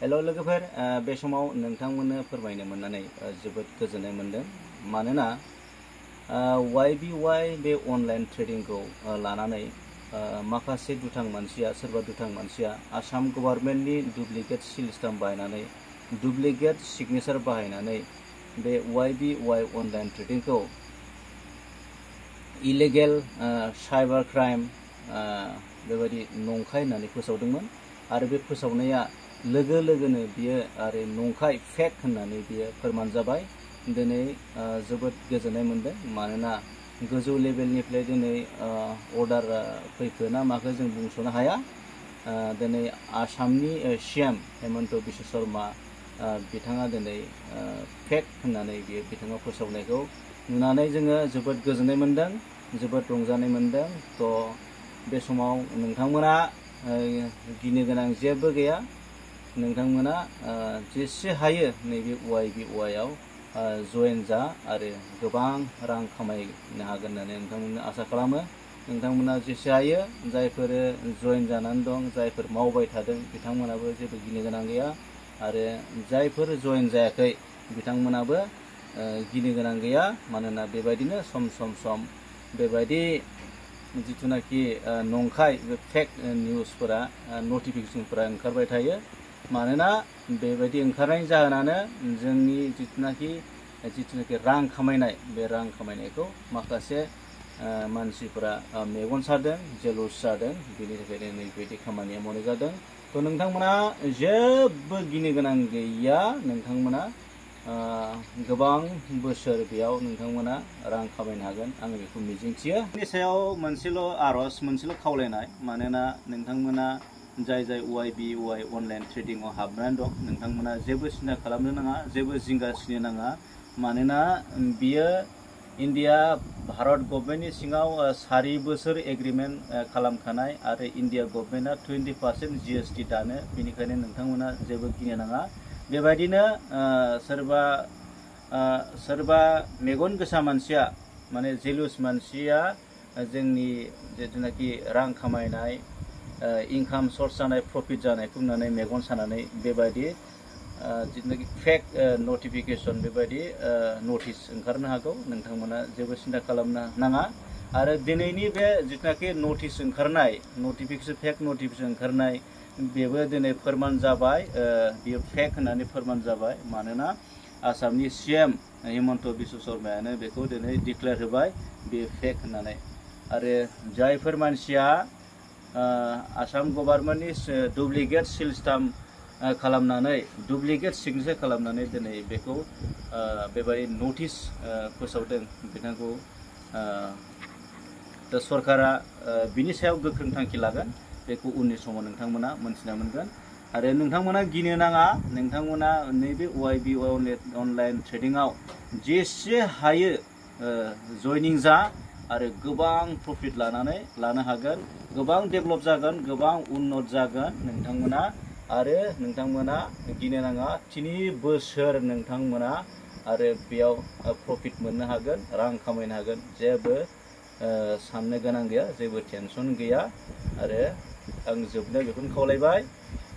Hello लोगोफोर बे समाव नोंथांमोननो फोरमायनो मोननानै जोबोद गोजोननाय मोनदों मानोना YBY बे अनलाइन ट्रेडिंखौ लानानै माखासे दुथां मानसिया सोरबा दुथां मानसिया आसाम गभर्नमेन्टनि डुप्लिकेट सिल स्टाम्प बाहायनानै डुप्लिकेट सिगनेचार बाहायनानै बे YBY अनलाइन ट्रेडिंखौ इलिगेल साइबार क्राइम बेबायदि नंखाय होननानै फोसावदोंमोन आरो बे फोसावनाया लोगो लोगोनो बियो आरो नंखाय फेक होननानै बियो फोरमान जाबाय। दिनै जोबोद गोजोननाय मोनदों मानोना गोजौ लेभेलनिफ्राय दिनै अर्डार फैखो ना माखो जों बुंस'नो हाया। दिनै आसामनि CM हेमन्त बिश्व शर्मा बिथाङा दिनै फेक होननानै बिथाङा फोसावनायखौ नुनानै जोङो जोबोद गोजोननाय मोनदों, जोबोद रंजानाय मोनदों। थ' बे समाव नोंथांमोना गिनो गोनां जेबो गैया। नोंथांमोना जेसे हायो नैबे YBY आव जयेन जा आरो गोबां रां खामायनो हागोन होननानै नोंथांमोननो आसा खालामो। नोंथांमोना जेसे हायो जायफोर जयेन जानानै दं, जायफोर मावबाय थादों बिथांमोनाबो जेबो गिनो गोनां गैया आरो जायफोर जयेन जायाखै बिथांमोनाबो गिनो गोनां गैया। मानोना बेबायदिनो सम बेबायदि जिथुनाखि नंखाय फेक निउसफोरा नटिफिकेशनफोरा ओंखारबाय थायो। मानोना बेबायदि ओंखारनायनि जाहोनानो जोंनि जिथुनाखि रां खामायनाय बे रां खामायनायखौ माखासे मानसिफोरा मेगन सादों, जेलस जादों, बेनि थाखायनो नैबेबायदि खामानिया मावनाय जादों। थ' नोंथांमोना जेबो गिनो गोनां गैया। नोंथांमोना गोबां बोसोर बेयाव नोंथांमोना रां खामायनो हागोन, आं बेखौ मिजिंथियो। बेनि सायाव मोनसेल' आर'ज, मोनसेल' खावलायनाय, मानोना नोंथांमोना जाय YBY अनलाइन ट्रेडिंआव हाबनानै दं नोंथांमोना जेबो सिन्था खालामनो नाङा, जेबो जिंगासिनो नाङा। मानोना बियो इन्डिया भारत गभर्नमेन्टनि सिङाव 4 बोसोर एग्रिमेन्ट खालामखानाय आरो इन्डिया गभर्नमेन्टआ 20% GST दानो। बेनिखायनो नोंथांमोना जेबो गिनो नाङा। बेबायदिनो सोरबा मेगन गोसा मानसिया माने जेलुस मानसिया जोंनि जिथुनाखि रां खामायनाय इनकाम सर्स जानाय, प्रफिट जानायखौ नुनानै मेगन सानानै बेबायदि जिथुनाखि फेक नटिफिकेशन बेबायदि नटिस ओंखारनो हागौ। नोंथांमोना जेबो सिन्था खालामनो नाङा। आरो दिनैनि बे जिथुनाखि नटिस ओंखारनाय, फेक नटिफिकेशन ओंखारनाय बेबो दिनै फोरमान जाबाय, बियो फेक होननानै फोरमान जाबाय। मानोना आसामनि CM हेमन्त बिश्व शर्मायानो बेखौ दिनै डिक्लेयार होबाय बेयो फेक होननानै। आरो जायफोर मानसिया आसाम गभर्नमेन्टनि डुप्लिकेट सिल स्टाम्प खालामनानै डुप्लिकेट सिगनेचार खालामनानै दिनै बेखौ बेबायदि नटिस फोसावदों बिथांखौ सरकारा बिनि सायाव गोख्रों थांखि लागोन। बेखौ उननि समाव नोंथांमोना मोनथिना मोनगोन। आरो नोंथांमोना गिनो नाङा। नोंथांमोना नैबे YBY अनलाइन ट्रेडिंआव जेसे हायो जयनिं जा आरो गोबां प्रफिट लानो हागोन, गोबां डेभेलप जागोन, गोबां उन्नत जागोन नोंथांमोना। आरो नोंथांमोना गिनो नाङा। 3 बोसोर नोंथांमोना आरो बेयाव प्रफिट मोननो हागोन, रां खामायनो हागोन। जेबो साननो गोनां गैया, जेबो टेनसन गैया। आरो आं जोबनायाव बेखौनो खावलायबाय,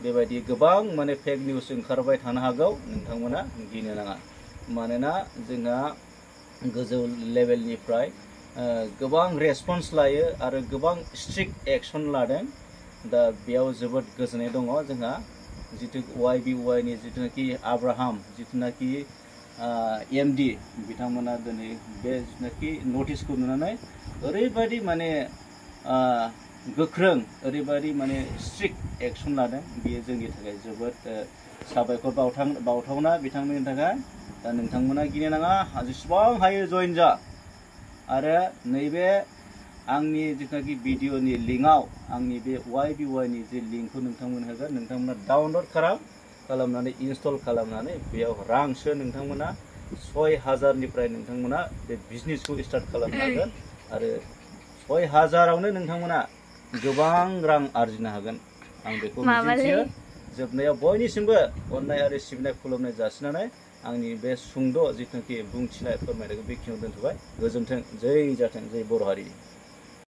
बेबायदि गोबां माने फेक निउस ओंखारबाय थानो हागौ, नोंथांमोना गिनो नाङा। मानोना जोंहा गोजौ लेभेलनिफ्राय गोबां रेसपन्स लायो आरो गोबां स्ट्रिक्ट एक्सन लादों। दा बेयाव जोबोद गोजोननाय दङ जोंहा। जितु YBY नि जितुनाखि आब्राहाम जितुनाखि MD बिथांमोना दिनै बे जितुनाखि नटिसखौ नुनानै ओरैबायदि माने गोख्रों, ओरैबायदि माने स्ट्रिक्ट एक्सन लादों। बेयो जोंनि थाखाय जोबोद साबायखर बावथावना बिथांमोननि थाखाय। दा नोंथांमोना गिनो नाङा, जेसेबां हायो जयेन जा। आरो नैबे आंनि जितुनाखि भिडिअनि लिंकआव आंनि बे YBY नि जे लिंकखौ नोंथांमोन होगोन, नोंथांमोना डाउनलड खालामनानै इनस्टल खालामनानै बेयाव रां सो नोंथांमोना 6000 निफ्राय नोंथांमोना बे बिजनेसखौ स्टार्ट खालामनो हागोन। आरो 6000 आवनो नोंथांमोना गोबां रां आरजिनो हागोन, आं बेखौ मिजिंथियो। जोबनायाव बयनिसिमबो अननाय आरो सिबिनाय खुलुमनाय जासिनानै आंनि बे सुंद' जितुनाखि बुंथिनाय फोरमायनायखौ बेखिनियाव दोनथ'बाय। गोजोन्थों, जै जाथों, जै बर' हारि।